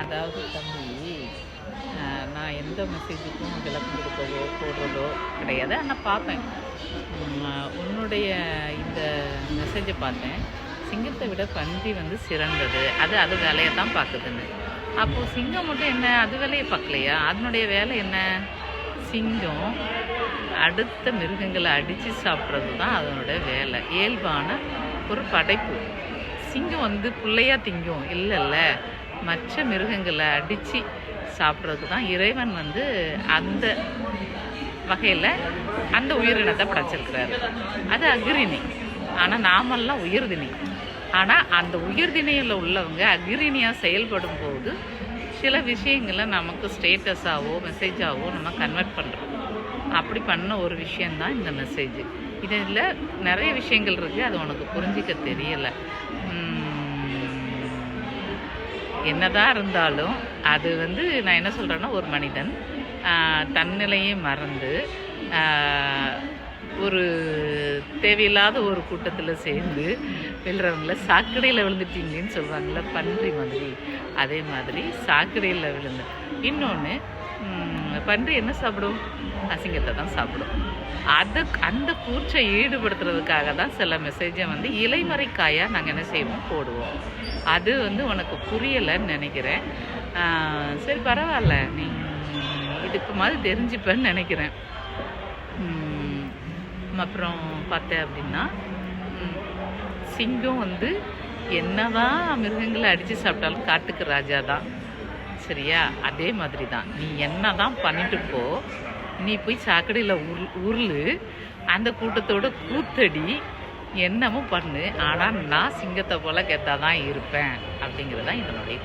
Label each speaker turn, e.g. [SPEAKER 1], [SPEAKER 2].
[SPEAKER 1] அதாவது தம்பி, நான் எந்த மெசேஜுக்கும் விளக்கம் கொடுக்கவோ போடுறதோ கிடையாது. ஆனால் பார்ப்பேன். உன்னுடைய இந்த மெசேஜை பார்த்தேன். சிங்கத்தை விட பன்றி வந்து சிறந்தது, அது வேலையை தான் பார்க்குதுன்னு. அப்போது சிங்கம் மட்டும் என்ன அது வேலையை பார்க்கலையா? அதனுடைய வேலை என்ன? சிங்கம் அடுத்த மிருகங்களை அடித்து சாப்பிட்றது தான் அதனோட வேலை. இயல்பான ஒரு படைப்பு. சிங்கம் வந்து பிள்ளையாக திங்கும் இல்லைல்ல, மற்ற மிருகங்களை அடித்து சாப்பிட்றது தான் இறைவன் வந்து அந்த வகையில் அந்த உயிரினத்தை படைச்சிருக்கிறாரு. அது அக்ரிணி. ஆனால் நாமெல்லாம் உயிர்தினி. ஆனால் அந்த உயிர்தினியில் உள்ளவங்க அக்ரிணியாக செயல்படும் போது சில விஷயங்களை நமக்கு ஸ்டேட்டஸாவோ மெசேஜாவோ நம்ம கன்வெர்ட் பண்ணுறோம். அப்படி பண்ண ஒரு விஷயந்தான் இந்த மெசேஜ். இதில் நிறைய விஷயங்கள் இருக்குது, அது உனக்கு புரிஞ்சிக்க தெரியலை. என்னதான் இருந்தாலும் அது வந்து நான் என்ன சொல்கிறேன்னா, ஒரு மனிதன் தன்னிலையே மறந்து ஒரு தேவையில்லாத ஒரு கூட்டத்தில் சேர்ந்து விழுறவங்கள சாக்கடையில் விழுந்துட்டீங்கன்னு சொல்லுவாங்கள்ல, பன்றி மாதிரி. அதே மாதிரி சாக்கடையில் விழுந்து. இன்னொன்று, பன்றி என்ன சாப்பிடும்? அசிங்கத்தை தான் சாப்பிடும். அந்த கூற்றை ஈடுபடுத்துறதுக்காக தான் சில மெசேஜை வந்து இலைமறைக்காயாக நாங்கள் என்ன செய்வோம், போடுவோம். அது வந்து உனக்கு புரியலைன்னு நினைக்கிறேன். சரி, பரவாயில்ல, நீ இதுக்கு மாதிரி தெரிஞ்சுப்பேன்னு நினைக்கிறேன். அப்புறம் பார்த்தேன் அப்படின்னா, சிங்கம் வந்து என்னதான் மிருகங்களை அடித்து சாப்பிட்டாலும் காட்டுக்கு ராஜா தான். சரியா? அதே மாதிரி தான் நீ என்ன தான் பண்ணிட்டு போ, நீ போய் சாக்கடையில் உருளு, அந்த கூட்டத்தோட கூத்தடி, என்னமும் பண்ணு. ஆனால் நான் சிங்கத்தை போல் கெத்தாக தான் இருப்பேன் அப்படிங்கிறது தான் இதனுடைய